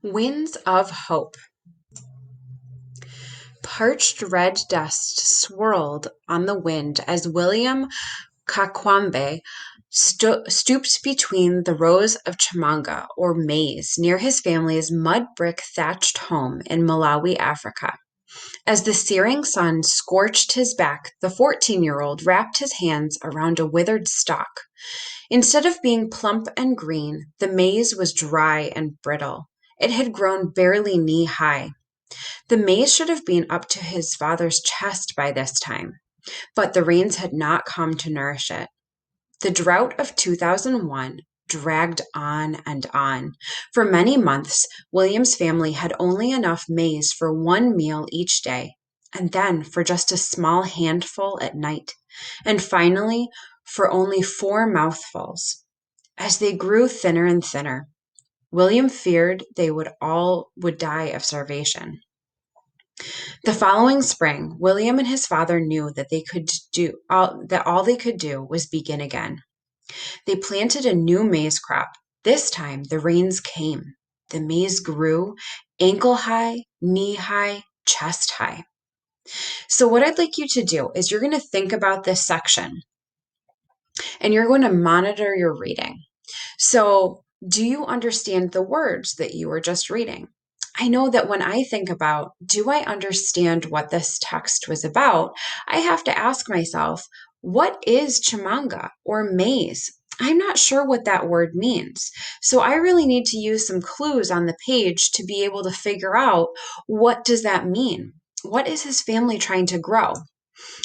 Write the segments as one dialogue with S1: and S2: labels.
S1: Winds of Hope. Parched red dust swirled on the wind as William Kakwambe stooped between the rows of chamanga, or maize, near his family's mud brick thatched home in Malawi, Africa. As the searing sun scorched his back, the 14-year-old wrapped his hands around a withered stalk. Instead of being plump and green, the maize was dry and brittle. It had grown barely knee-high. The maize should have been up to his father's chest by this time, but the rains had not come to nourish it. The drought of 2001 dragged on and on. For many months, William's family had only enough maize for one meal each day, and then for just a small handful at night, and finally for only 4 mouthfuls. As they grew thinner and thinner, William feared they would die of starvation. The following spring, William and his father knew that all they could do was begin again. They planted a new maize crop. This time, the rains came. The maize grew ankle high, knee high, chest high. So what I'd like you to do is you're going to think about this section and you're going to monitor your reading. So do you understand the words that you were just reading? I know that when I think about, do I understand what this text was about? I have to ask myself, what is chamanga or maize? I'm not sure what that word means. So I really need to use some clues on the page to be able to figure out, what does that mean? What is his family trying to grow?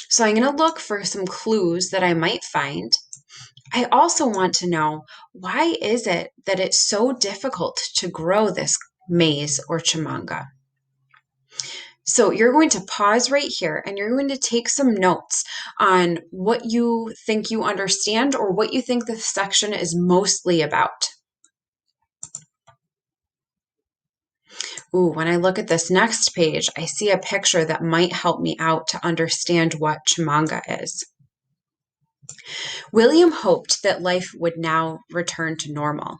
S1: So I'm going to look for some clues that I might find. I also want to know, why is it that it's so difficult to grow this maize or chamanga? So you're going to pause right here and you're going to take some notes on what you think you understand or what you think this section is mostly about. Ooh, when I look at this next page, I see a picture that might help me out to understand what chamanga is. William hoped that life would now return to normal.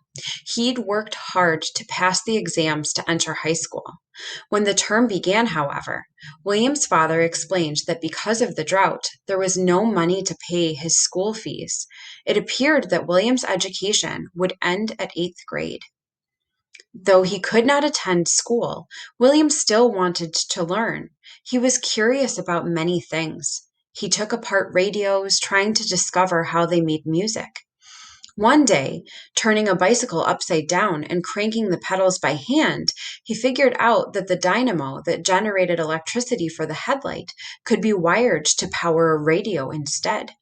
S1: He'd worked hard to pass the exams to enter high school. When the term began, however, William's father explained that because of the drought, there was no money to pay his school fees. It appeared that William's education would end at 8th grade. Though he could not attend school, William still wanted to learn. He was curious about many things. He took apart radios, trying to discover how they made music. One day, turning a bicycle upside down and cranking the pedals by hand, he figured out that the dynamo that generated electricity for the headlight could be wired to power a radio instead.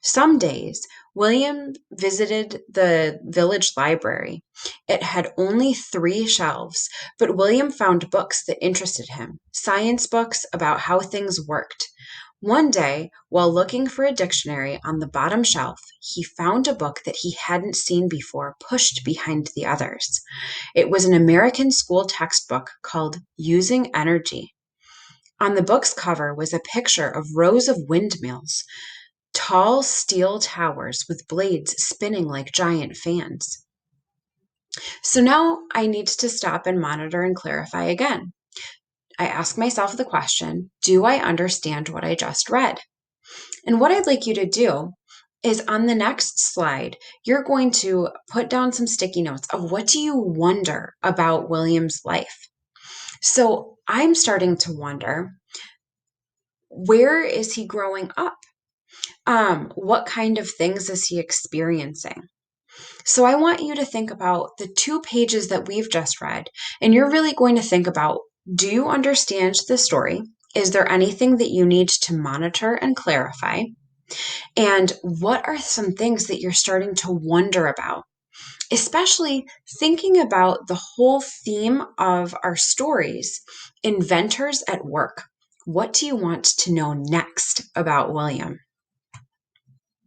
S1: Some days, William visited the village library. It had only 3 shelves, but William found books that interested him, science books about how things worked. One day, while looking for a dictionary on the bottom shelf, he found a book that he hadn't seen before pushed behind the others. It was an American school textbook called Using Energy. On the book's cover was a picture of rows of windmills, tall steel towers with blades spinning like giant fans. So now I need to stop and monitor and clarify again. I ask myself the question, do I understand what I just read? And what I'd like you to do is, on the next slide, you're going to put down some sticky notes of, what do you wonder about William's life? So I'm starting to wonder, where is he growing up? What kind of things is he experiencing? So I want you to think about the 2 pages that we've just read, and you're really going to think about, do you understand the story? Is there anything that you need to monitor and clarify? And what are some things that you're starting to wonder about? Especially thinking about the whole theme of our stories, inventors at work. What do you want to know next about William?